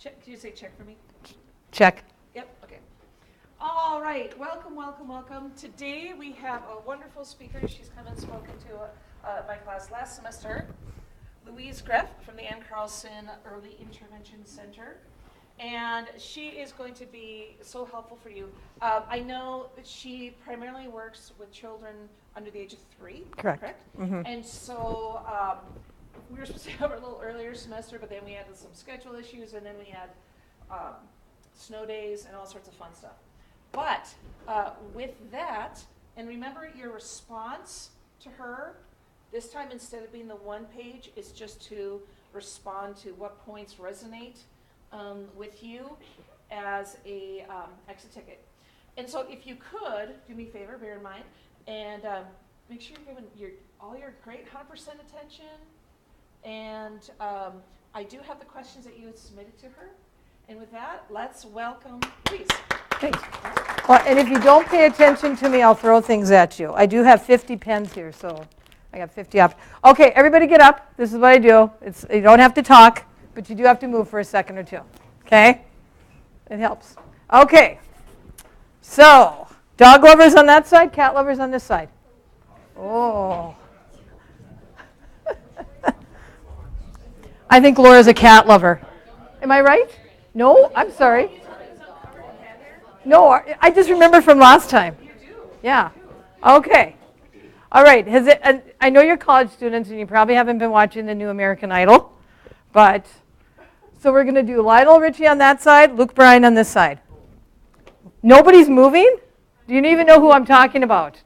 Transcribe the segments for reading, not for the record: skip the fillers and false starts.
Check. Can you say check for me? Check. Yep. Okay. All right. Welcome, welcome, welcome. Today we have a wonderful speaker. She's come and spoken to my class last semester, Louise Greff from the Ann Carlson Early Intervention Center. And she is going to be so helpful for you. I know that she primarily works with children under the age of 3. Correct. Mm-hmm. And so we were supposed to have a little earlier semester, but then we had some schedule issues, and then we had snow days and all sorts of fun stuff. But with that, and remember your response to her, this time instead of being the one page, is just to respond to what points resonate with you as a exit ticket. And so if you could, do me a favor, bear in mind, and make sure you're giving all your great 100% attention. And I do have the questions that you had submitted to her. And with that, let's welcome Louise. Thanks. Well, and if you don't pay attention to me, I'll throw things at you. I do have 50 pens here, so I got 50 up. Okay, everybody get up. This is what I do. You don't have to talk, but you do have to move for a second or two. Okay? It helps. Okay. So, dog lovers on that side, cat lovers on this side. Oh. I think Laura's a cat lover. Am I right? No? I'm sorry. No, I just remember from last time. Yeah. Okay. All right. I know you're college students and you probably haven't been watching the new American Idol, but so we're going to do Lionel Richie on that side, Luke Bryan on this side. Nobody's moving? Do you even know who I'm talking about?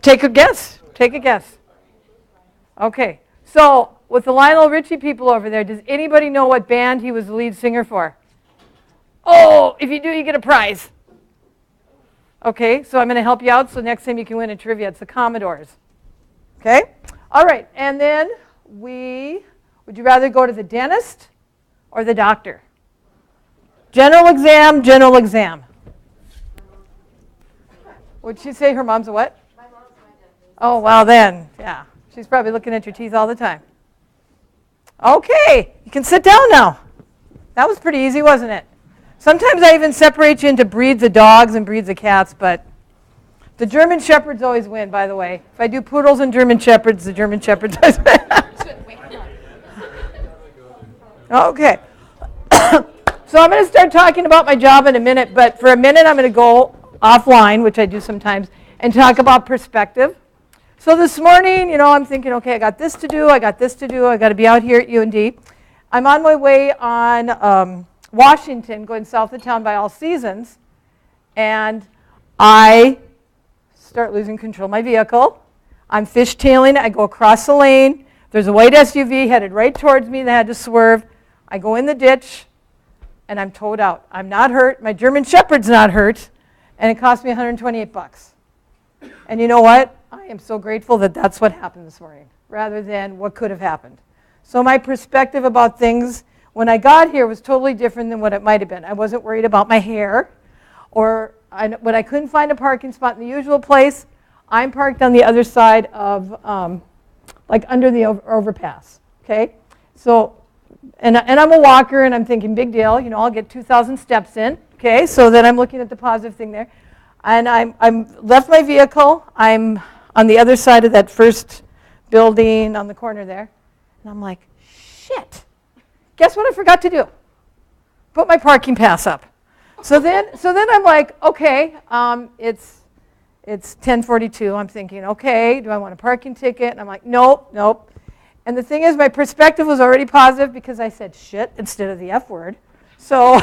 Take a guess. Take a guess. Okay. So with the Lionel Richie people over there, does anybody know what band he was the lead singer for? Oh, if you do, you get a prize. Okay, so I'm going to help you out so next time you can win a trivia. It's the Commodores. Okay? All right, and then would you rather go to the dentist or the doctor? General exam, general exam. Would she say her mom's a what? My mom's my dentist. Oh, well then, yeah. She's probably looking at your teeth all the time. Okay, you can sit down now. That was pretty easy, wasn't it? Sometimes I even separate you into breeds of dogs and breeds of cats, but the German Shepherds always win, by the way. If I do poodles and German Shepherds, the German Shepherds always win. Okay. So I'm going to start talking about my job in a minute, but for a minute I'm going to go offline, which I do sometimes, and talk about perspective. So this morning, I'm thinking, okay, I got this to do, I got to be out here at UND. I'm on my way on Washington, going south of town by All Seasons, and I start losing control of my vehicle. I'm fishtailing, I go across the lane. There's a white SUV headed right towards me that had to swerve. I go in the ditch, and I'm towed out. I'm not hurt, my German Shepherd's not hurt, and it cost me $128. And you know what? I am so grateful that that's what happened this morning, rather than what could have happened. So my perspective about things when I got here was totally different than what it might have been. I wasn't worried about my hair, or when I couldn't find a parking spot in the usual place, I'm parked on the other side of, like under the overpass, okay? So, and I'm a walker, and I'm thinking, big deal, I'll get 2,000 steps in, okay? So then I'm looking at the positive thing there. And I'm left my vehicle, I'm on the other side of that first building on the corner there, and I'm like, shit. Guess what I forgot to do? Put my parking pass up. So then I'm like, okay, it's 10:42. I'm thinking, okay, do I want a parking ticket? And I'm like, nope. And the thing is, my perspective was already positive because I said shit instead of the F word. So,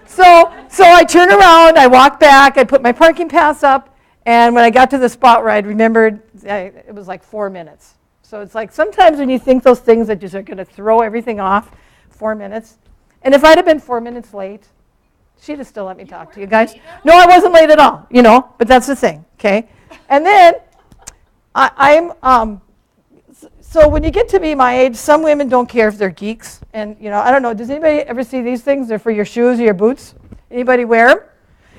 so I turn around, I walk back, I put my parking pass up, and when I got to the spot where I'd remembered, it was like 4 minutes. So it's like sometimes when you think those things that just are going to throw everything off, 4 minutes. And if I'd have been 4 minutes late, she'd have still let me talk to you guys. No, I wasn't late at all, but that's the thing, okay? And then so when you get to be my age, some women don't care if they're geeks. And, I don't know, does anybody ever see these things? They're for your shoes or your boots. Anybody wear them?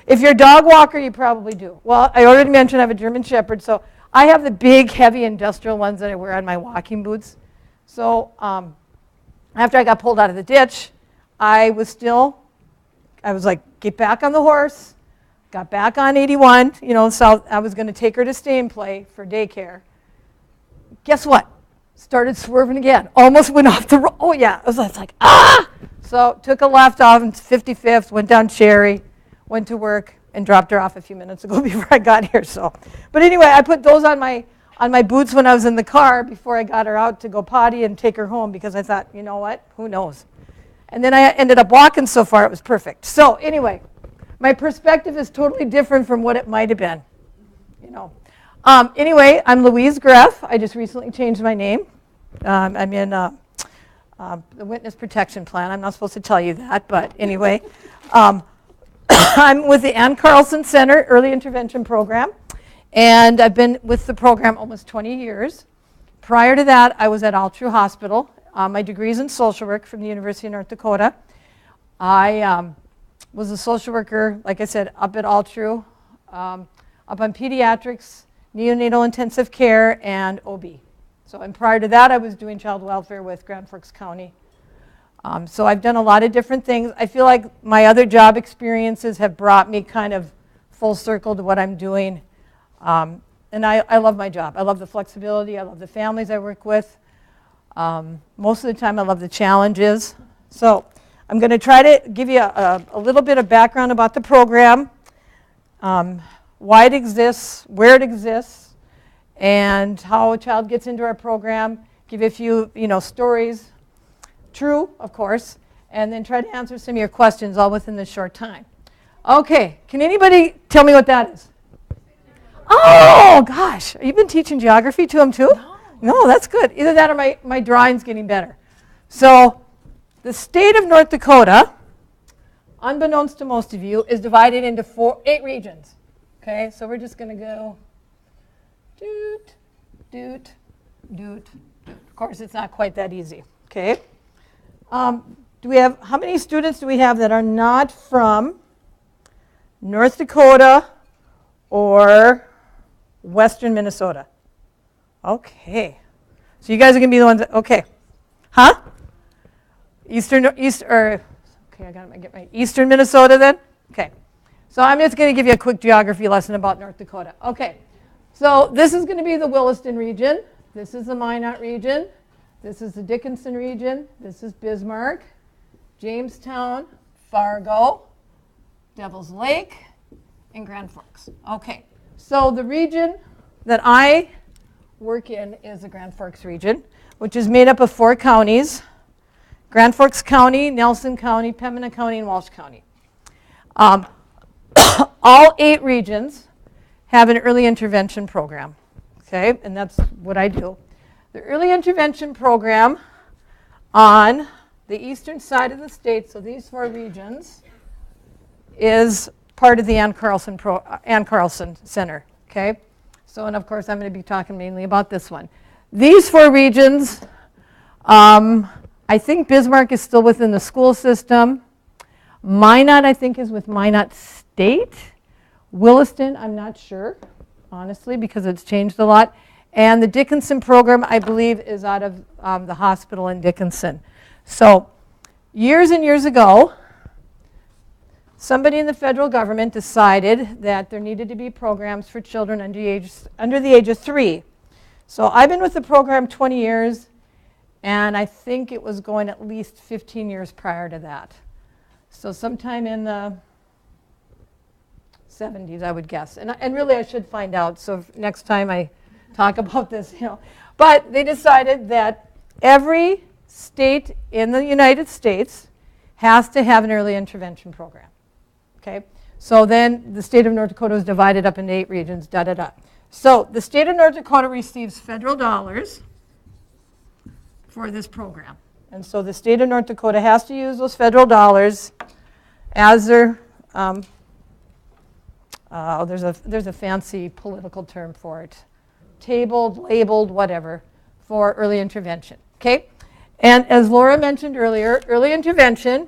If you're a dog walker, you probably do. Well, I already mentioned I have a German Shepherd, so I have the big, heavy industrial ones that I wear on my walking boots. So after I got pulled out of the ditch, I was like, get back on the horse, got back on 81, so I was going to take her to Stay and Play for daycare. Guess what? Started swerving again. Almost went off the road. Oh, yeah. I was like, ah! So took a left off in 55th, went down Cherry, went to work, and dropped her off a few minutes ago before I got here. But anyway, I put those on my boots when I was in the car before I got her out to go potty and take her home because I thought, you know what? Who knows? And then I ended up walking so far, it was perfect. So anyway, my perspective is totally different from what it might have been. Anyway, I'm Louise Greff. I just recently changed my name. I'm in the Witness Protection Plan. I'm not supposed to tell you that, but anyway. I'm with the Ann Carlson Center Early Intervention Program, and I've been with the program almost 20 years. Prior to that, I was at Altru Hospital. My degree is in social work from the University of North Dakota. I was a social worker, like I said, up at Altru, up on pediatrics, neonatal intensive care, and OB. And prior to that, I was doing child welfare with Grand Forks County. So I've done a lot of different things. I feel like my other job experiences have brought me kind of full circle to what I'm doing. And I love my job. I love the flexibility. I love the families I work with. Most of the time, I love the challenges. So I'm going to try to give you a little bit of background about the program, why it exists, where it exists, and how a child gets into our program, give you a few stories, true, of course, and then try to answer some of your questions all within this short time. Okay, can anybody tell me what that is? Oh, gosh. Have you been teaching geography to them too? No, that's good. Either that or my drawing's getting better. So the state of North Dakota, unbeknownst to most of you, is divided into 8 regions. Okay, so we're just going to go doot, doot, doot, doot. Of course, it's not quite that easy. Okay. How many students do we have that are not from North Dakota or Western Minnesota? Okay. So you guys are going to be the ones that, okay. Huh? Okay, I got to get my Eastern Minnesota then? Okay. So I'm just going to give you a quick geography lesson about North Dakota. Okay. So this is going to be the Williston region. This is the Minot region. This is the Dickinson region. This is Bismarck, Jamestown, Fargo, Devil's Lake, and Grand Forks. Okay, so the region that I work in is the Grand Forks region, which is made up of 4 counties: Grand Forks County, Nelson County, Pembina County, and Walsh County. All 8 regions have an early intervention program, okay, and that's what I do. The early intervention program on the eastern side of the state, so these 4 regions, is part of the Ann Carlson Center, okay? So, and of course, I'm going to be talking mainly about this one. These 4 regions, I think Bismarck is still within the school system. Minot, I think, is with Minot State. Williston, I'm not sure, honestly, because it's changed a lot. And the Dickinson program, I believe, is out of the hospital in Dickinson. So years and years ago, somebody in the federal government decided that there needed to be programs for children under the age of 3. So I've been with the program 20 years, and I think it was going at least 15 years prior to that. So sometime in the 70s, I would guess. And really, I should find out. So next time I talk about this, But they decided that every state in the United States has to have an early intervention program. Okay? So then the state of North Dakota is divided up into 8 regions, da-da-da. So the state of North Dakota receives federal dollars for this program. And so the state of North Dakota has to use those federal dollars as their, there's a fancy political term for it. Tabled, labeled, whatever, for early intervention, okay? And as Laura mentioned earlier, early intervention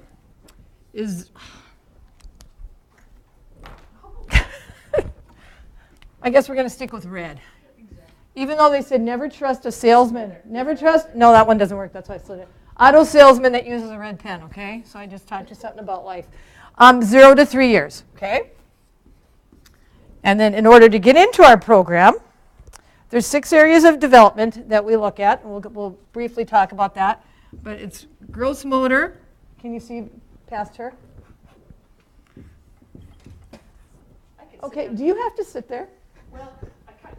is, I guess we're going to stick with red. Even though they said never trust a salesman, no, that one doesn't work, that's why I slid it. Auto salesman that uses a red pen, okay? So I just taught you something about life. 0 to 3 years, okay? And then in order to get into our program, there's 6 areas of development that we look at. And we'll briefly talk about that. But it's gross motor. Can you see past her? Okay, do you have to sit there? Well,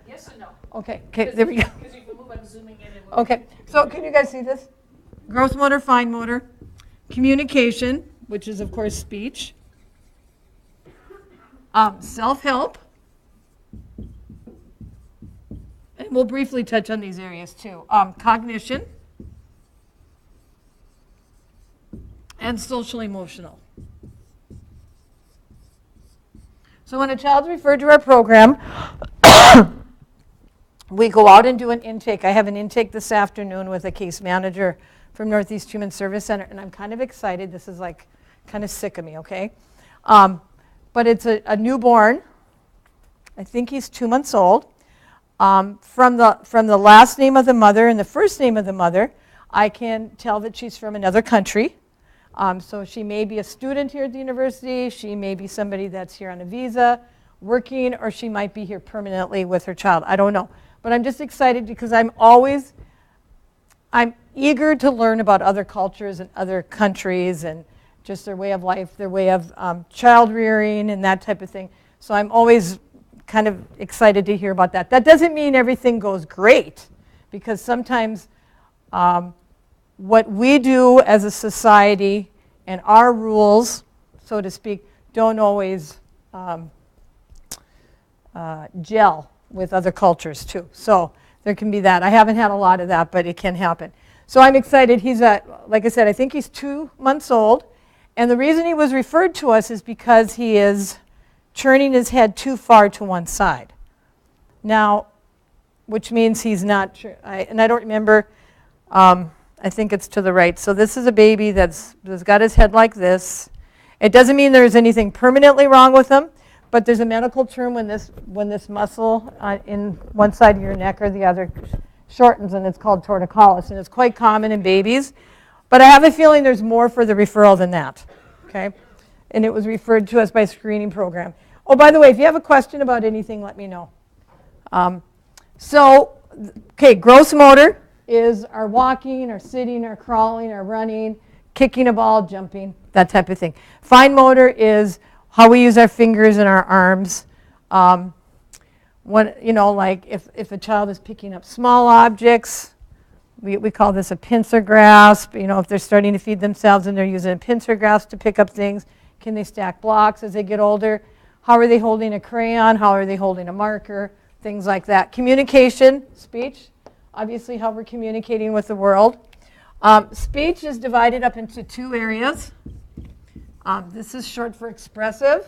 yes and no. Okay, there we go. Because you can move, I'm zooming in and moving. Okay, so can you guys see this? Gross motor, fine motor, communication, which is of course speech, self-help, and we'll briefly touch on these areas too, cognition, and social emotional. So when a child's referred to our program, we go out and do an intake. I have an intake this afternoon with a case manager from Northeast Human Service Center, and I'm kind of excited. This is like kind of sick of me, okay? But it's a newborn. I think he's 2 months old. From the last name of the mother and the first name of the mother, I can tell that she's from another country. So she may be a student here at the university, she may be somebody that's here on a visa, working, or she might be here permanently with her child. I don't know. But I'm just excited because I'm eager to learn about other cultures and other countries and just their way of life, their way of child rearing and that type of thing. So I'm always kind of excited to hear about that. That doesn't mean everything goes great, because sometimes what we do as a society and our rules, so to speak, don't always gel with other cultures too. So there can be that. I haven't had a lot of that, but it can happen. So I'm excited. He's like I said, I think he's 2 months old. And the reason he was referred to us is because he is turning his head too far to one side. Now, which means he's not, and I don't remember, I think it's to the right. So this is a baby that's got his head like this. It doesn't mean there's anything permanently wrong with him, but there's a medical term when this muscle in one side of your neck or the other shortens, and it's called torticollis, and it's quite common in babies. But I have a feeling there's more for the referral than that, okay? And it was referred to us by screening program. Oh, by the way, if you have a question about anything, let me know. Okay, gross motor is our walking, our sitting, our crawling, our running, kicking a ball, jumping, that type of thing. Fine motor is how we use our fingers and our arms. Like if a child is picking up small objects, we call this a pincer grasp. If they're starting to feed themselves and they're using a pincer grasp to pick up things, can they stack blocks as they get older? How are they holding a crayon? How are they holding a marker? Things like that. Communication, speech, obviously how we're communicating with the world. Speech is divided up into 2 areas. This is short for expressive,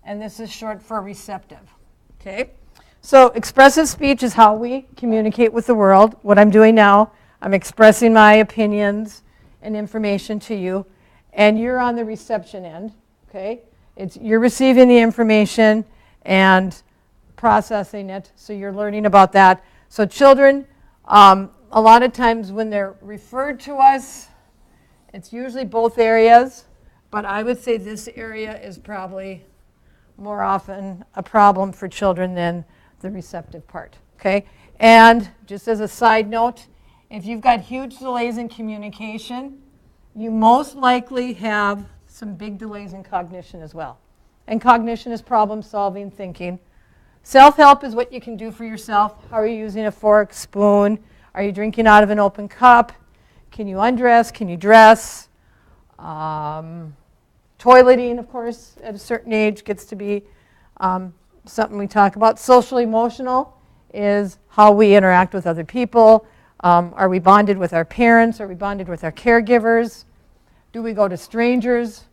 and this is short for receptive. Okay? So expressive speech is how we communicate with the world. What I'm doing now, I'm expressing my opinions and information to you, and you're on the reception end. Okay? You're receiving the information and processing it, so you're learning about that. So children, a lot of times when they're referred to us, it's usually both areas, but I would say this area is probably more often a problem for children than the receptive part, okay? And just as a side note, if you've got huge delays in communication, you most likely have some big delays in cognition as well. And cognition is problem solving, thinking. Self-help is what you can do for yourself. How are you using a fork, spoon? Are you drinking out of an open cup? Can you undress? Can you dress? Toileting, of course, at a certain age gets to be something we talk about. Social emotional is how we interact with other people. Are we bonded with our parents? Are we bonded with our caregivers? Do we go to strangers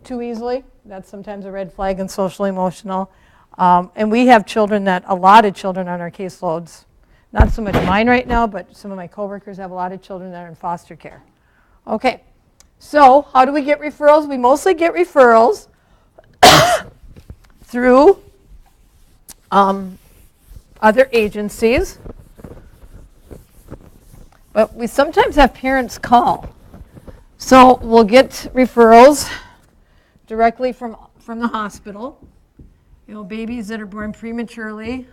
too easily? That's sometimes a red flag in social emotional. And we have a lot of children on our caseloads. Not so much mine right now, but some of my coworkers have a lot of children that are in foster care. Okay, so how do we get referrals? We mostly get referrals through other agencies. but we sometimes have parents call. So we'll get referrals directly from the hospital. You know, babies that are born prematurely,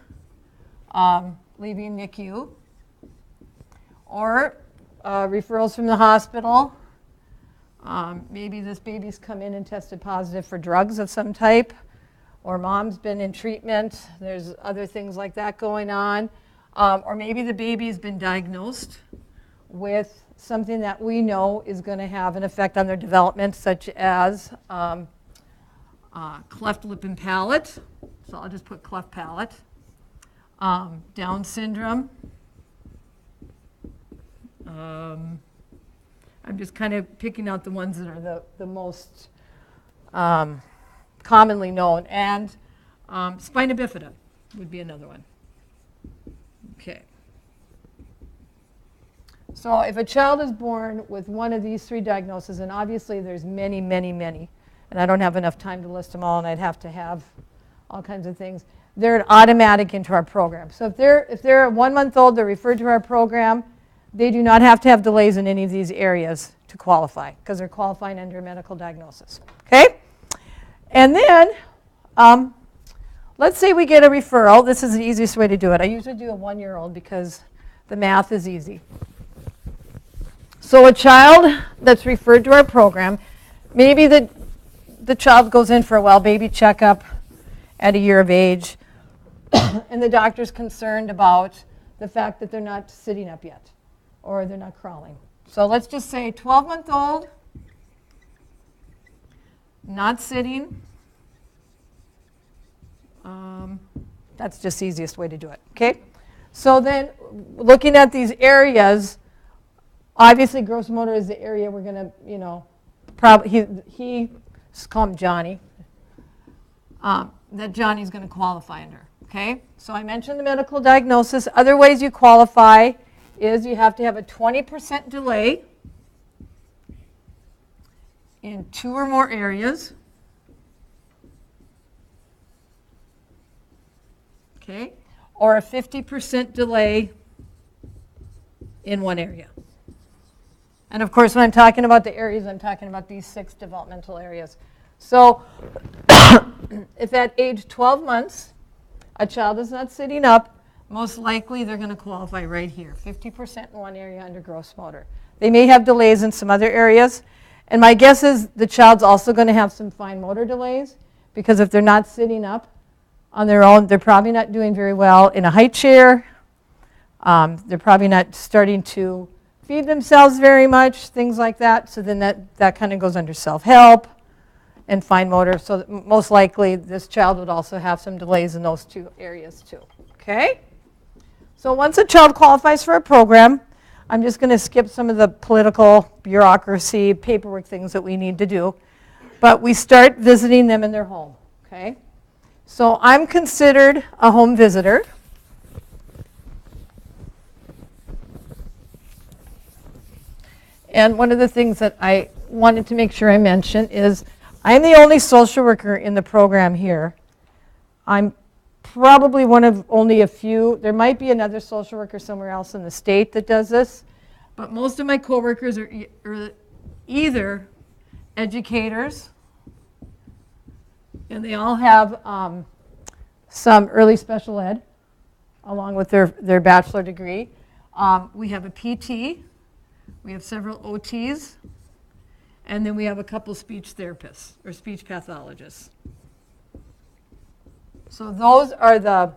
leaving NICU, or referrals from the hospital. Maybe this baby's come in and tested positive for drugs of some type, or mom's been in treatment. There's other things like that going on. Or maybe the baby's been diagnosed with something that we know is going to have an effect on their development, such as cleft lip and palate. So I'll just put cleft palate. Down syndrome. I'm just kind of picking out the ones that are the most commonly known. And spina bifida would be another one. Okay. So if a child is born with one of these three diagnoses, and obviously there's many, many, many, and I don't have enough time to list them all, and I'd have to have all kinds of things, they're an automatic into our program. So if they're 1 month old, they're referred to our program. They do not have to have delays in any of these areas to qualify, because they're qualifying under a medical diagnosis. Okay? And then, let's say we get a referral. This is the easiest way to do it. I usually do a 1-year-old because the math is easy. So a child that's referred to our program, maybe the child goes in for a well baby checkup at a year of age, and the doctor's concerned about the fact that they're not sitting up yet, or they're not crawling. So let's just say 12-month-old, not sitting. That's just the easiest way to do it, okay? So then, looking at these areas, obviously gross motor is the area we're going to, you know, he just call him Johnny, that Johnny's going to qualify under, okay? So I mentioned the medical diagnosis. Other ways you qualify is you have to have a 20% delay in 2 or more areas. Okay, or a 50% delay in 1 area. And of course, when I'm talking about the areas, I'm talking about these 6 developmental areas. So if at age 12 months, a child is not sitting up, most likely they're going to qualify right here, 50% in 1 area under gross motor. They may have delays in some other areas. And my guess is the child's also going to have some fine motor delays, because if they're not sitting up on their own, they're probably not doing very well in a high chair. They're probably not starting to feed themselves very much, things like that. So then that kind of goes under self-help and fine motor. So most likely this child would also have some delays in those 2 areas too. Okay? So once a child qualifies for a program, I'm just going to skip some of the political bureaucracy, paperwork things that we need to do. But we start visiting them in their home. Okay? So I'm considered a home visitor. And one of the things that I wanted to make sure I mention is I'm the only social worker in the program here. I'm probably one of only a few. There might be another social worker somewhere else in the state that does this, but most of my coworkers are either educators, and they all have some early special ed along with their bachelor degree. We have a PT, we have several OTs, and then we have a couple speech therapists or speech pathologists. So those are the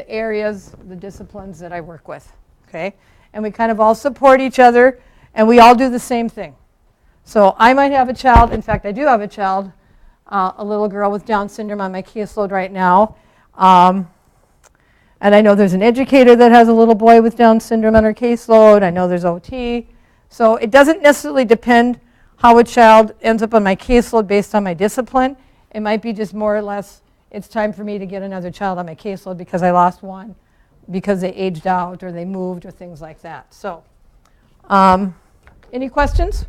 areas, the disciplines that I work with, okay? And we kind of all support each other, and we all do the same thing. So I might have a child, in fact, I do have a child, a little girl with Down syndrome on my caseload right now. And I know there's an educator that has a little boy with Down syndrome on her caseload. I know there's OT. So it doesn't necessarily depend how a child ends up on my caseload based on my discipline. It might be just more or less, it's time for me to get another child on my caseload because I lost one, because they aged out or they moved or things like that. So, any questions?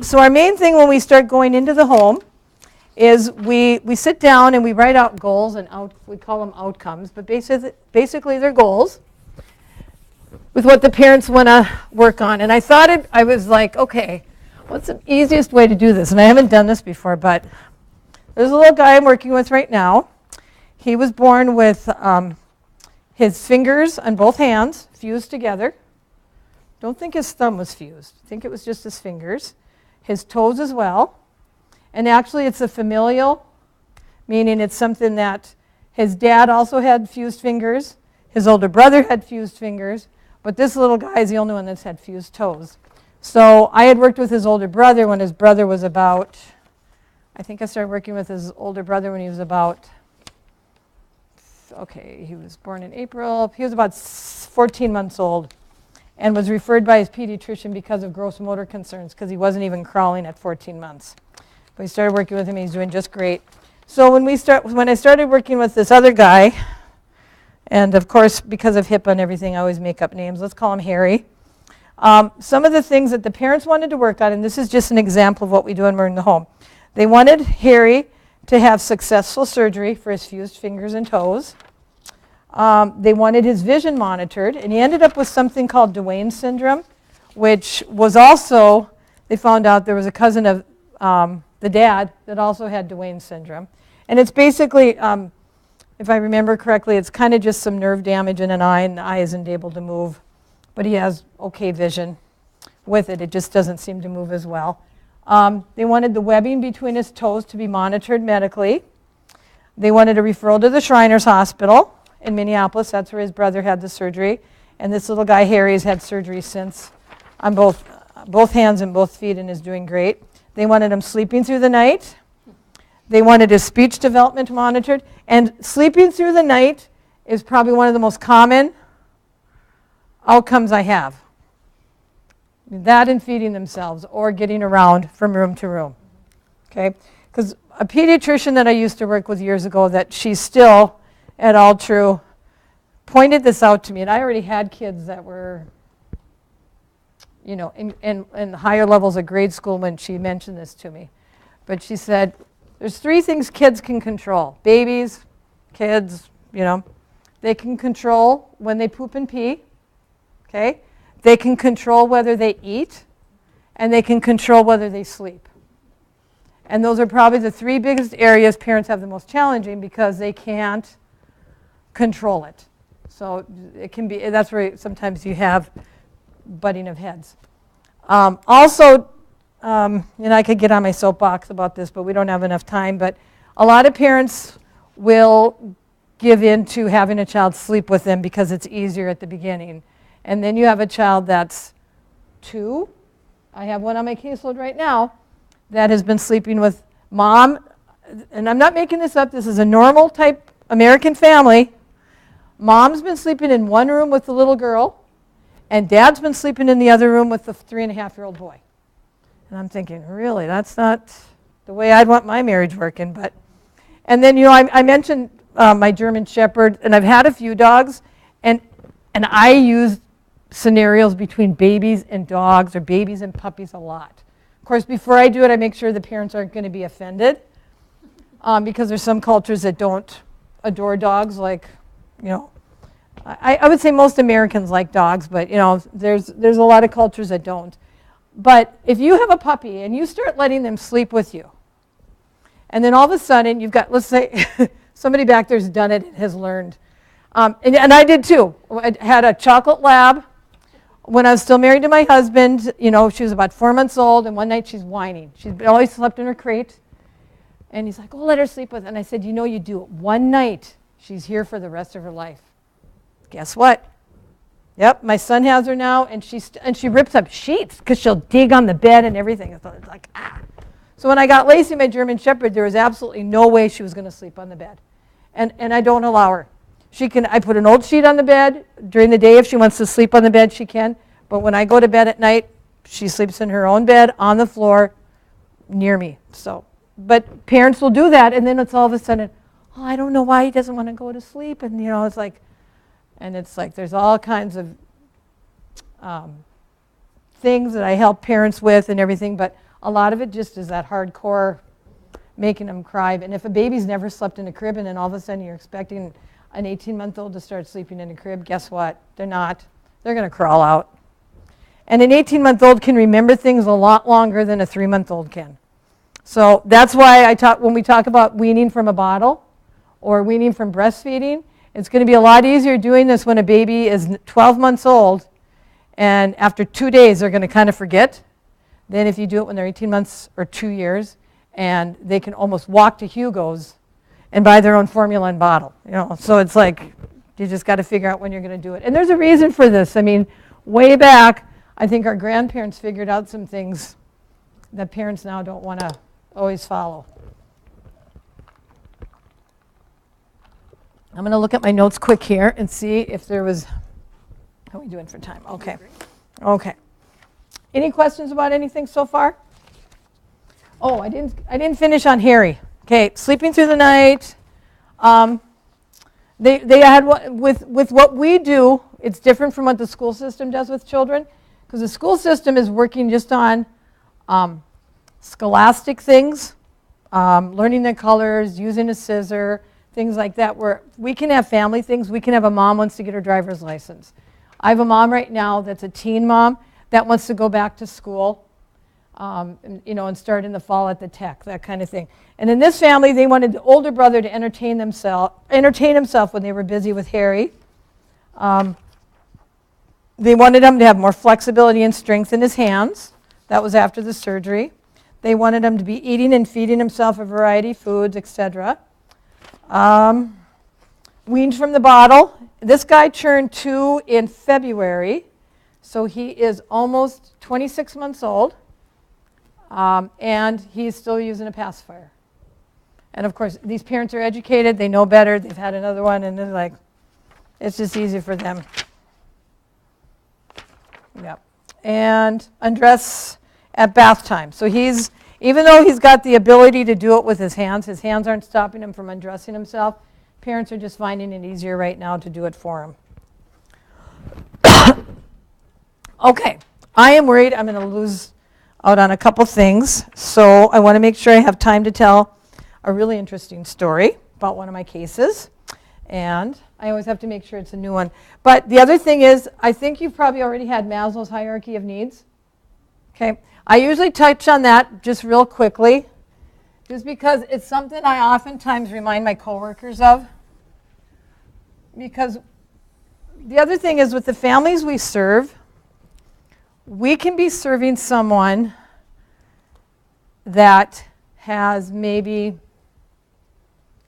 So our main thing when we start going into the home is we sit down and we write out goals, and we call them outcomes, but basically they're goals. with what the parents want to work on. And I thought I was like, okay, what's the easiest way to do this? And I haven't done this before, but there's a little guy I'm working with right now. He was born with his fingers on both hands fused together. Don't think his thumb was fused. Think it was just his fingers. His toes as well. And actually it's a familial, meaning it's something that his dad also had fused fingers. His older brother had fused fingers. But this little guy is the only one that's had fused toes. So I had worked with his older brother when his brother was about, I think I started working with his older brother when he was about, he was born in April. He was about 14 months old and was referred by his pediatrician because of gross motor concerns because he wasn't even crawling at 14 months. But we started working with him. He's doing just great. So when I started working with this other guy, and of course because of HIPAA and everything, I always make up names. Let's call him Harry. Some of the things that the parents wanted to work on, and this is just an example of what we do when we're in the home. They wanted Harry to have successful surgery for his fused fingers and toes. They wanted his vision monitored, and he ended up with something called Duane syndrome, which was also, they found out there was a cousin of the dad that also had Duane syndrome. And it's basically, if I remember correctly, it's kind of just some nerve damage in an eye, and the eye isn't able to move. But he has okay vision with it. It just doesn't seem to move as well. They wanted the webbing between his toes to be monitored medically. They wanted a referral to the Shriners Hospital in Minneapolis. That's where his brother had the surgery. And this little guy, Harry, has had surgery since on both hands and both feet and is doing great. They wanted him sleeping through the night. They wanted his speech development monitored. And sleeping through the night is probably one of the most common outcomes I have. That and feeding themselves or getting around from room to room. Okay? Because a pediatrician that I used to work with years ago that she's still at All True pointed this out to me. And I already had kids that were, in higher levels of grade school when she mentioned this to me. But she said, there's 3 things kids can control. Babies, kids, They can control when they poop and pee. Okay? They can control whether they eat, and they can control whether they sleep. And those are probably the 3 biggest areas parents have the most challenging because they can't control it. So it can be, that's where sometimes you have butting of heads. Also, I could get on my soapbox about this, but we don't have enough time, but a lot of parents will give in to having a child sleep with them because it's easier at the beginning. And then you have a child that's 2. I have one on my caseload right now that has been sleeping with mom. And I'm not making this up. This is a normal type American family. Mom's been sleeping in one room with the little girl, and dad's been sleeping in the other room with the 3.5-year-old boy. And I'm thinking, really, that's not the way I'd want my marriage working. And then, I mentioned my German Shepherd, and I've had a few dogs, and I use scenarios between babies and dogs or babies and puppies a lot. Of course, before I do it, I make sure the parents aren't going to be offended because there's some cultures that don't adore dogs like, I would say most Americans like dogs, but, there's a lot of cultures that don't. But if you have a puppy and you start letting them sleep with you, and then all of a sudden you've got, let's say, somebody back there's done it and has learned. And I did too. I had a chocolate lab when I was still married to my husband. She was about 4 months old, and one night she's whining. She'd always slept in her crate. And he's like, oh, let her sleep with. And I said, you do it one night. She's here for the rest of her life. Guess what? Yep, my son has her now, and she rips up sheets because she'll dig on the bed and everything. It's like, ah. So when I got Lacey, my German Shepherd, there was absolutely no way she was going to sleep on the bed. And I don't allow her. I put an old sheet on the bed. During the day, if she wants to sleep on the bed, she can. But when I go to bed at night, she sleeps in her own bed on the floor near me. But parents will do that, and then it's all of a sudden, oh, I don't know why he doesn't want to go to sleep. And, it's like there's all kinds of things that I help parents with and everything, but a lot of it just is that hardcore making them cry. And if a baby's never slept in a crib and then all of a sudden you're expecting an 18-month-old to start sleeping in a crib, guess what? They're not they're going to crawl out. And an 18-month-old can remember things a lot longer than a 3-month-old can. So that's why when we talk about weaning from a bottle or weaning from breastfeeding, it's going to be a lot easier doing this when a baby is 12 months old, and after 2 days they're going to kind of forget, than if you do it when they're 18 months or 2 years, and they can almost walk to Hugo's and buy their own formula and bottle. So it's like you just got to figure out when you're going to do it. And there's a reason for this. I mean, way back, I think our grandparents figured out some things that parents now don't want to always follow. I'm going to look at my notes quick here and see if there was, how are we doing for time? Okay. Okay. Any questions about anything so far? Oh, I didn't finish on Harry. Okay, sleeping through the night. They had with what we do, it's different from what the school system does with children, because the school system is working just on scholastic things, learning the colors, using a scissor, things like that, where we can have family things. We can have a mom wants to get her driver's license. I have a mom right now that's a teen mom that wants to go back to school, and start in the fall at the tech, that kind of thing. And in this family, they wanted the older brother to entertain himself when they were busy with Harry. They wanted him to have more flexibility and strength in his hands. That was after the surgery. They wanted him to be eating and feeding himself a variety of foods, etc. Weaned from the bottle. This guy turned 2 in February, so he is almost 26 months old, and he's still using a pacifier. And of course, these parents are educated, they know better, they've had another one, and they're like, it's just easy for them. Yeah. And undress at bath time. So even though he's got the ability to do it with his hands aren't stopping him from undressing himself. Parents are just finding it easier right now to do it for him. Okay, I am worried I'm going to lose out on a couple things, so I want to make sure I have time to tell a really interesting story about one of my cases, and I always have to make sure it's a new one. But the other thing is, I think you've probably already had Maslow's hierarchy of needs. Okay, I usually touch on that just real quickly, just because it's something I oftentimes remind my coworkers of. Because the other thing is, with the families we serve, we can be serving someone that has maybe,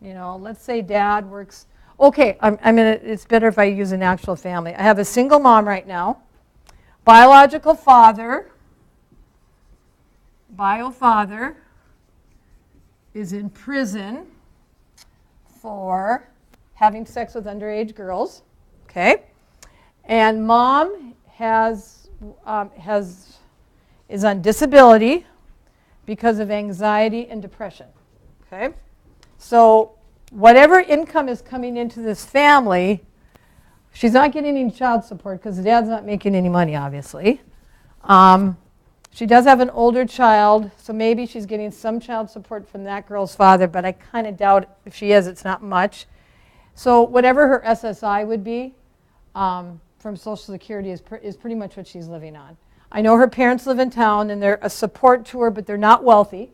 let's say dad works. Okay, it's better if I use an actual family. I have a single mom right now. Biological father, bio father, is in prison for having sex with underage girls. Okay, and mom is on disability because of anxiety and depression. Okay, so whatever income is coming into this family, she's not getting any child support because the dad's not making any money, obviously. She does have an older child, so maybe she's getting some child support from that girl's father, but I kind of doubt if she is, it's not much. So whatever her SSI would be from Social Security is pretty much what she's living on. I know her parents live in town and they're a support to her, but they're not wealthy.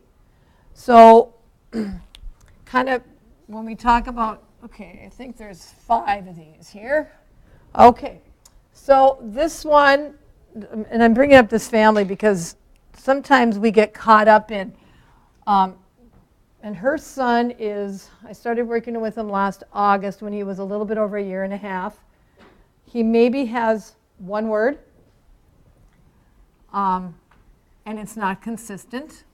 So kind of when we talk about, okay, I think there's 5 of these here. Okay, so this one, and I'm bringing up this family because sometimes we get caught up in, and her son I started working with him last August when he was a little bit over 1.5 years. He maybe has 1 word, and it's not consistent.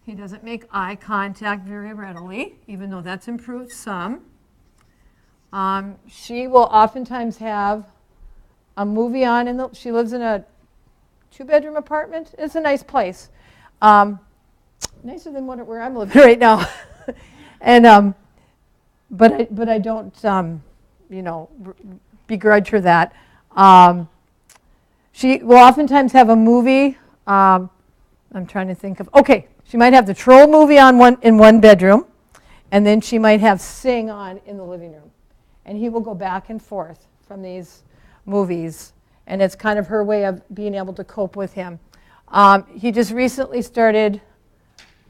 He doesn't make eye contact very readily, even though that's improved some. She will oftentimes have a movie on, she lives in a 2-bedroom apartment. It's a nice place. Nicer than where I'm living right now. And but I don't begrudge her that. She will oftentimes have a movie. I'm trying to think of. Okay, she might have the Troll movie on in one bedroom, and then she might have Sing on in the living room, and he will go back and forth from these movies. and it's kind of her way of being able to cope with him. He just recently started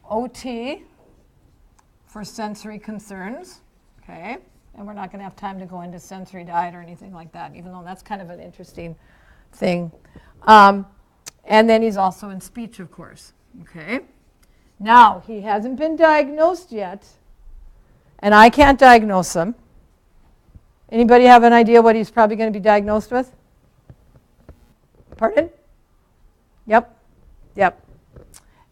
OT for sensory concerns, okay? And we're not going to have time to go into sensory diet or anything like that, even though that's kind of an interesting thing. And then he's also in speech, of course, okay? Now, he hasn't been diagnosed yet, and I can't diagnose him. Anybody have an idea what he's probably going to be diagnosed with? Pardon? Yep.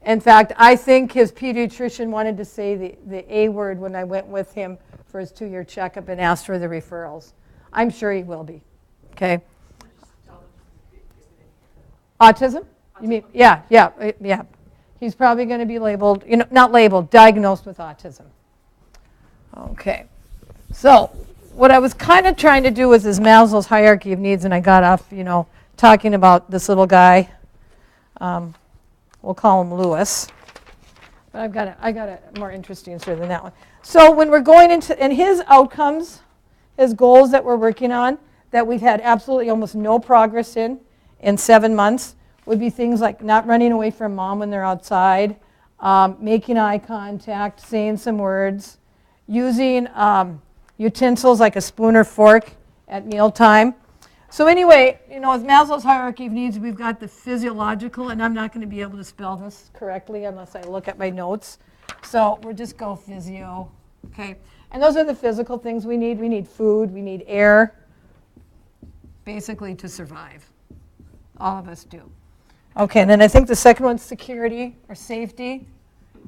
In fact, I think his pediatrician wanted to say the A word when I went with him for his 2-year checkup and asked for the referrals. I'm sure he will be, okay? Autism? You mean, yeah. He's probably going to be labeled, not labeled, diagnosed with autism. Okay. So what I was kind of trying to do was this Maslow's hierarchy of needs, and I got off, talking about this little guy. We'll call him Lewis. But I got a more interesting story than that one. So when we're going into, and his outcomes, his goals that we're working on, that we've had absolutely almost no progress in 7 months, would be things like not running away from mom when they're outside, making eye contact, saying some words, using utensils like a spoon or fork at mealtime. So anyway, with Maslow's hierarchy of needs, we've got the physiological, and I'm not going to be able to spell this correctly unless I look at my notes. So we'll just go physio, okay? And those are the physical things we need. We need food, we need air, basically to survive. All of us do. Okay, and then I think the second one's security or safety.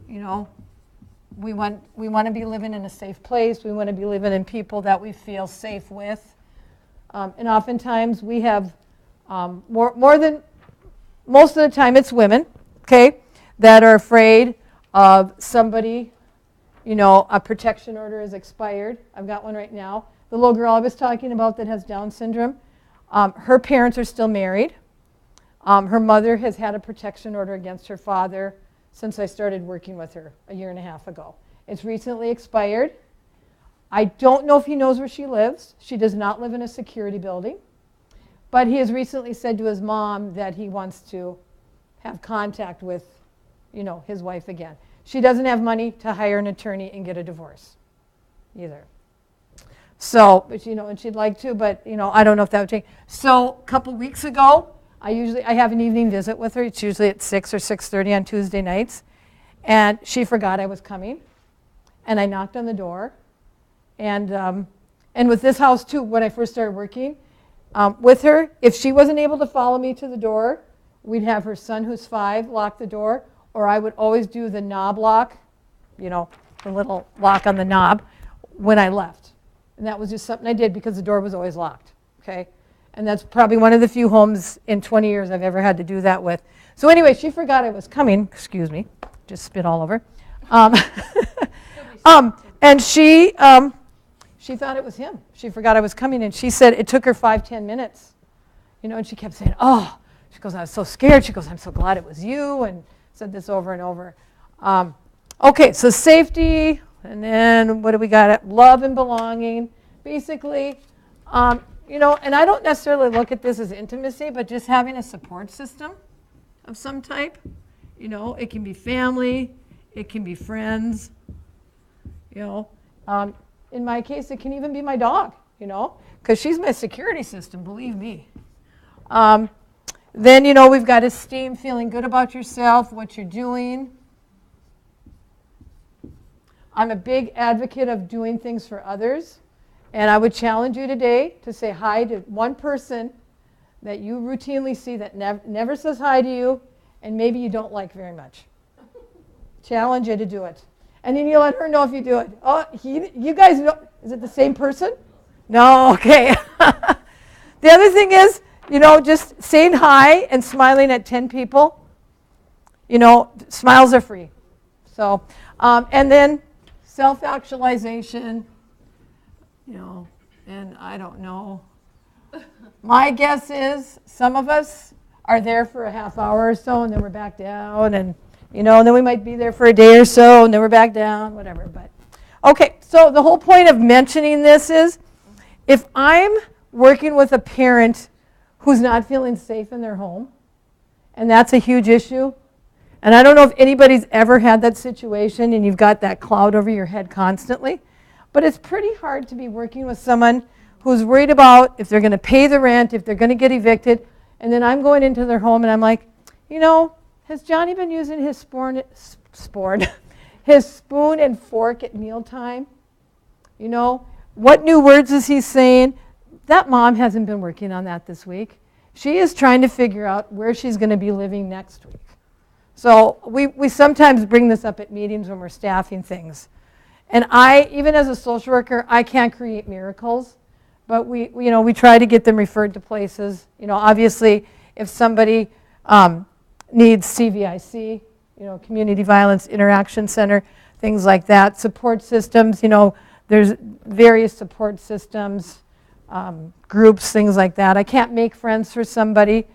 We want to be living in a safe place. We want to be living in people that we feel safe with. And oftentimes we have more than, most of the time it's women, okay, that are afraid of somebody, a protection order is expired. I've got one right now. The little girl I was talking about that has Down syndrome, her parents are still married. Her mother has had a protection order against her father since I started working with her a 1.5 years ago. It's recently expired. I don't know if he knows where she lives. She does not live in a security building. But he has recently said to his mom that he wants to have contact with, his wife again. She doesn't have money to hire an attorney and get a divorce either. So, but and she'd like to, but I don't know if that would change. So a couple weeks ago, I have an evening visit with her. It's usually at 6 or 6:30 on Tuesday nights. And she forgot I was coming. And I knocked on the door. And with this house, too, when I first started working with her, if she wasn't able to follow me to the door, we'd have her son, who's 5, lock the door. Or I would always do the knob lock, the little lock on the knob, when I left. And that was just something I did because the door was always locked, okay? And that's probably one of the few homes in 20 years I've ever had to do that with. So anyway, she forgot I was coming. Excuse me. Just spit all over. And she thought it was him. She forgot I was coming, and she said it took her 5-10 minutes. And she kept saying, oh. She goes, I was so scared. She goes, I'm so glad it was you, and said this over and over. Okay, so safety, and then what do we got? Love and belonging. Basically, and I don't necessarily look at this as intimacy, but just having a support system of some type. It can be family, it can be friends, in my case, it can even be my dog, because she's my security system, believe me. Then, we've got esteem, feeling good about yourself, what you're doing. I'm a big advocate of doing things for others. And I would challenge you today to say hi to one person that you routinely see that never says hi to you, and maybe you don't like very much. Challenge you to do it. And then you let her know if you do it. Oh, you guys know, is it the same person? No, okay. The other thing is, just saying hi and smiling at 10 people. Smiles are free. So, and then self-actualization, and I don't know. My guess is some of us are there for a half hour or so, and then we're back down, and and then we might be there for a day or so, and then we're back down, whatever. But okay, so the whole point of mentioning this is, if I'm working with a parent who's not feeling safe in their home. And that's a huge issue. And I don't know if anybody's ever had that situation and you've got that cloud over your head constantly, but it's pretty hard to be working with someone who's worried about if they're going to pay the rent, if they're going to get evicted, and then I'm going into their home and I'm like, has Johnny been using his his spoon and fork at mealtime? What new words is he saying? That mom hasn't been working on that this week. She is trying to figure out where she's going to be living next week. So we sometimes bring this up at meetings when we're staffing things. And even as a social worker, I can't create miracles, but we try to get them referred to places. Obviously, if somebody needs CVIC, Community Violence Interaction Center, things like that, support systems, there's various support systems, groups, things like that. I can't make friends for somebody,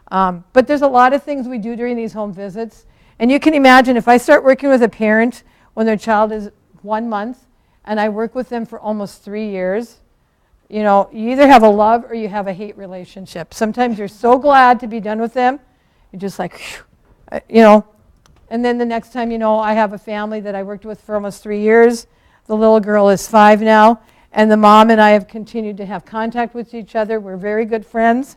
but there's a lot of things we do during these home visits. And you can imagine if I start working with a parent when their child is 1 month and I work with them for almost 3 years, you either have a love or you have a hate relationship. Sometimes you're so glad to be done with them. You're just like, whew, and then the next time, I have a family that I worked with for almost 3 years. The little girl is 5 now, and the mom and I have continued to have contact with each other. We're very good friends.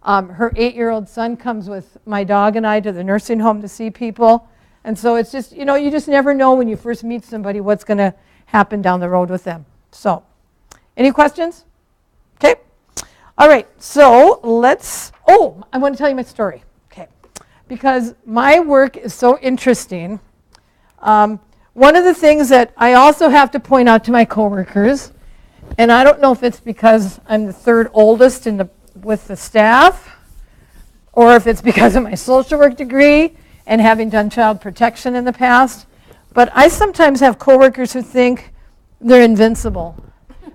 Her 8-year-old son comes with my dog and I to the nursing home to see people. And so it's just, you just never know when you first meet somebody what's going to happen down the road with them. So, any questions? Okay. All right, so I want to tell you my story. Okay. Because my work is so interesting. One of the things that I also have to point out to my coworkers, and I don't know if it's because I'm the third oldest with the staff, or if it's because of my social work degree and having done child protection in the past, but I sometimes have coworkers who think they're invincible.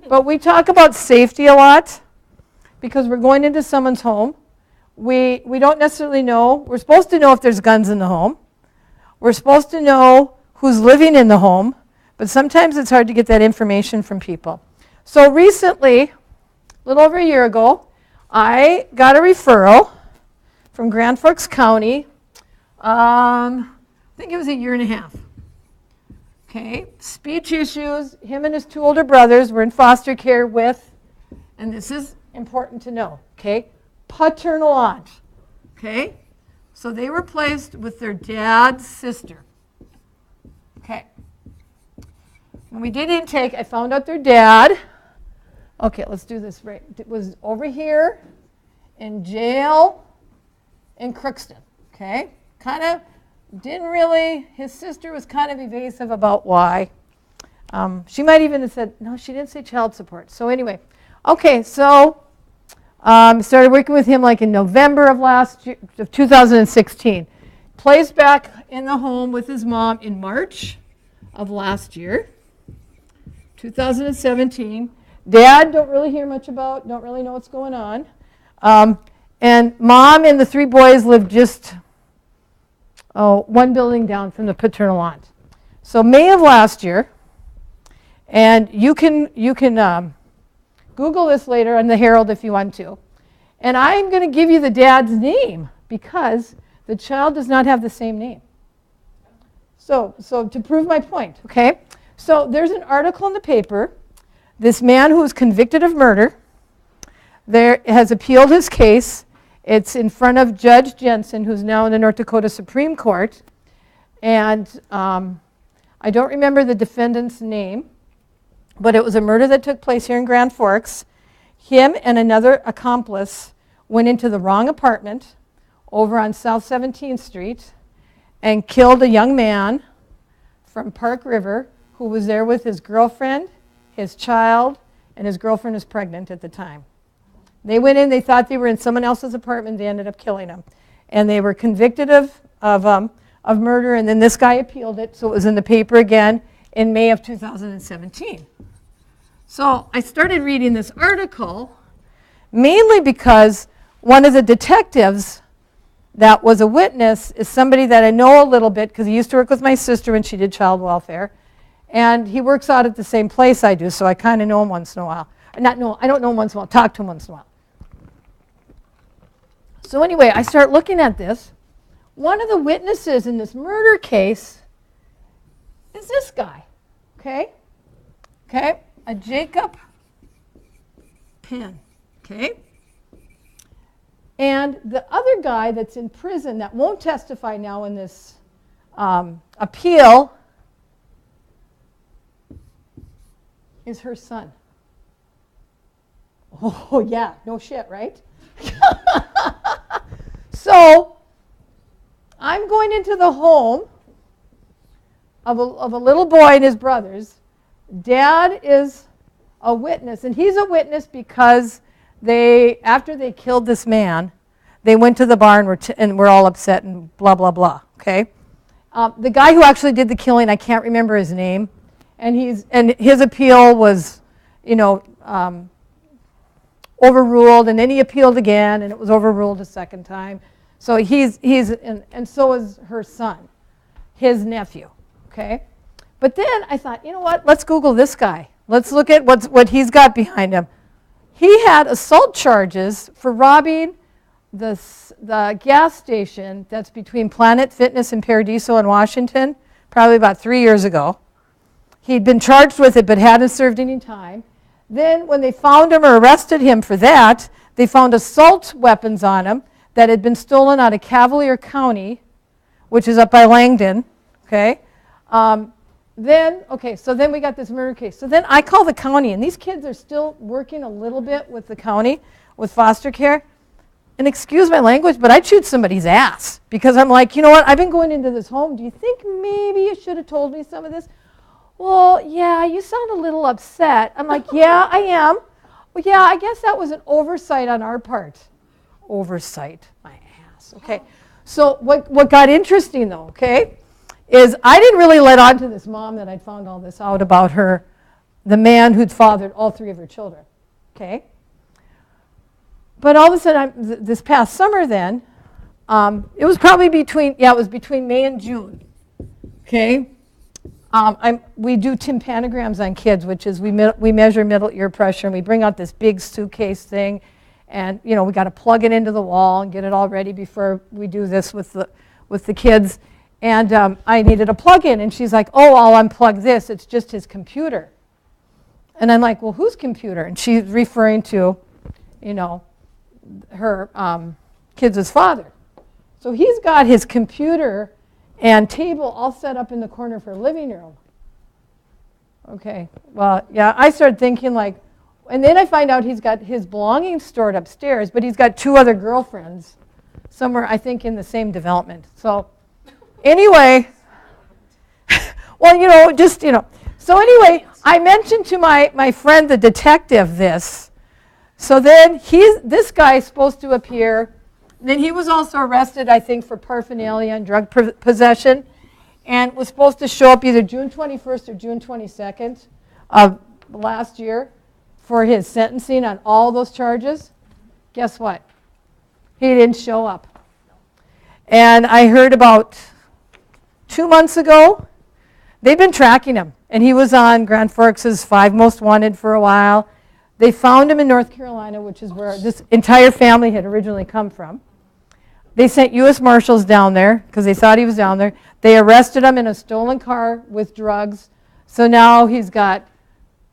But we talk about safety a lot because we're going into someone's home. We don't necessarily know. We're supposed to know if there's guns in the home. We're supposed to know who's living in the home, but sometimes it's hard to get that information from people. So recently, a little over a year ago, I got a referral from Grand Forks County. I think it was 1.5 years. Okay, speech issues. Him and his 2 older brothers were in foster care with, and this is important to know, okay, paternal aunt. Okay, so they were placed with their dad's sister. Okay, when we did intake, I found out their dad. Okay, let's do this right. It was over here in jail in Crookston. Okay, kind of didn't really, his sister was kind of evasive about why. She might even have said, no, she didn't say child support. So anyway, okay, so started working with him like in November of 2016. Placed back in the home with his mom in March of last year, 2017. Dad, don't really hear much about, don't really know what's going on. And mom and the 3 boys lived just 1 building down from the paternal aunt. So May of last year, and you can Google this later on the Herald if you want to. And I'm going to give you the dad's name because the child does not have the same name. So to prove my point, okay? So there's an article in the paper. This man who was convicted of murder has appealed his case. It's in front of Judge Jensen, who's now in the North Dakota Supreme Court. And I don't remember the defendant's name, but it was a murder that took place here in Grand Forks. Him and another accomplice went into the wrong apartment over on South 17th Street and killed a young man from Park River who was there with his girlfriend, his child, and his girlfriend was pregnant at the time. They went in, they thought they were in someone else's apartment, they ended up killing him. And they were convicted of murder, and then this guy appealed it, so it was in the paper again in May of 2017. So I started reading this article mainly because one of the detectives that was a witness is somebody that I know a little bit because he used to work with my sister when she did child welfare. And he works out at the same place I do, so I kind of know him once in a while. I don't know him once in a while, talk to him once in a while. So anyway, I start looking at this. One of the witnesses in this murder case is this guy, okay? Okay, a Jacob Penn, okay? And the other guy that's in prison that won't testify now in this appeal is her son. Oh, yeah, no shit, right? So I'm going into the home of a little boy and his brothers. Dad is a witness, and he's a witness because after they killed this man, they went to the bar and were all upset and blah, blah, blah, okay? The guy who actually did the killing, I can't remember his name, and his appeal was, overruled, and then he appealed again, and it was overruled a second time. So and so is her son, his nephew, okay? But then I thought, you know what, let's Google this guy. Let's look at what he's got behind him. He had assault charges for robbing the gas station that's between Planet Fitness and Paradiso in Washington, probably about 3 years ago. He'd been charged with it but hadn't served any time. Then when they found him or arrested him for that, they found assault weapons on him that had been stolen out of Cavalier County, which is up by Langdon, okay? So then we got this murder case. So then I call the county, and these kids are still working a little bit with the county, with foster care. And excuse my language, but I'd shoot somebody's ass because I'm like, you know what, I've been going into this home. Do you think maybe you should have told me some of this? Well, yeah, you sound a little upset. I'm like, yeah, I am. Well, yeah, I guess that was an oversight on our part. Oversight, my ass, okay. So what got interesting though, okay, is I didn't really let on to this mom that I'd found all this out about the man who'd fathered all 3 of her children, okay. But all of a sudden, this past summer then, it was probably between May and June, okay. We do tympanograms on kids, which is we measure middle ear pressure, and we bring out this big suitcase thing, and we got to plug it into the wall and get it all ready before we do this with the kids. And I needed a plug-in, and she's like, "Oh, I'll unplug this. It's just his computer." And I'm like, "Well, whose computer?" And she's referring to, her kids' father. So he's got his computer and table all set up in the corner of her living room. Okay, well, yeah, I started thinking and then I find out he's got his belongings stored upstairs, but he's got 2 other girlfriends somewhere, I think, in the same development. So anyway, so anyway, I mentioned to my friend, the detective, this. So then this guy's supposed to appear. Then he was also arrested, I think, for paraphernalia and drug possession, and was supposed to show up either June 21st or June 22nd of last year for his sentencing on all those charges. Guess what? He didn't show up. And I heard about 2 months ago, they've been tracking him, and he was on Grand Forks' 5 Most Wanted for a while. They found him in North Carolina, which is where this entire family had originally come from. They sent U.S. Marshals down there because they thought he was down there. They arrested him in a stolen car with drugs. So now he's going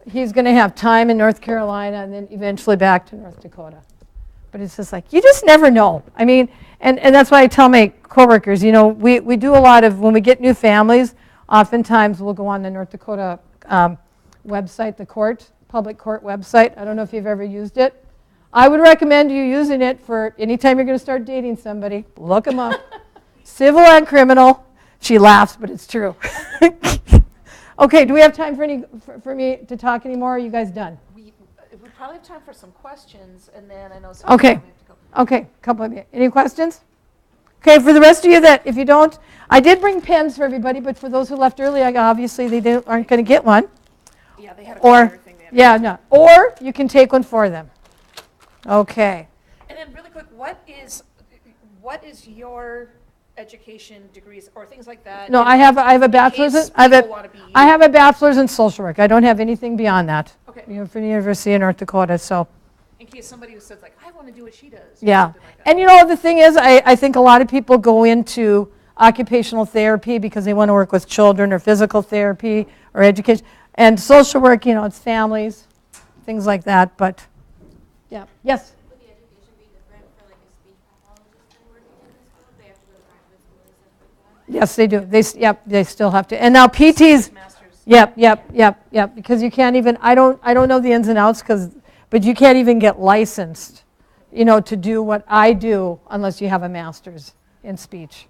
to have time in North Carolina and then eventually back to North Dakota. But it's just like, you just never know. I mean, and that's why I tell my coworkers, we do a lot of, when we get new families, oftentimes we'll go on the North Dakota website, the public court website. I don't know if you've ever used it. I would recommend you using it for anytime you're going to start dating somebody. Look them up. Civil and criminal. She laughs, but it's true. Okay, do we have time for me to talk anymore? Or are you guys done? We probably have time for some questions, and then I know some people have to go. Okay, couple of you. Any questions? Okay, for the rest of you that, if you don't, I did bring pens for everybody, but for those who left early, obviously they aren't going to get one. Yeah, they had a clear thing. Or you can take one for them. Okay. And then really quick, what is your education degrees or things like that? No, I have a bachelor's. I have a bachelor's in social work. I don't have anything beyond that. Okay. From the University of North Dakota. So. in case somebody who says like, I want to do what she does. or Yeah. something like that. And you know, the thing is, I think a lot of people go into occupational therapy because they want to work with children, or physical therapy, or education. And social work, you know, it's families, things like that, but, yeah. Yes? Would the education be different for like a speech pathologist and working in this school? They have to go to graduate school and stuff like that? Yes, they do. Yep, they still have to. And now PTs, Masters. yep, because you can't even, I don't know the ins and outs, but you can't even get licensed, you know, to do what I do unless you have a master's in speech.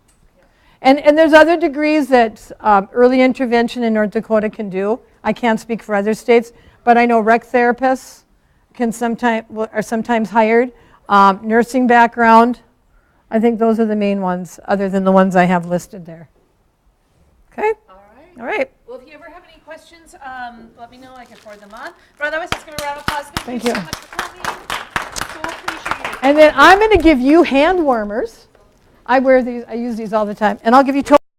And there's other degrees that early intervention in North Dakota can do. I can't speak for other states, but I know rec therapists are sometimes hired. Nursing background, I think those are the main ones, other than the ones I have listed there. Okay? All right. All right. Well, if you ever have any questions, let me know. I can forward them on. But otherwise, let's give a round of applause. Thank Thank you you. so much for coming. So appreciate it. And then I'm going to give you hand warmers. I wear these, I use these all the time. And I'll give you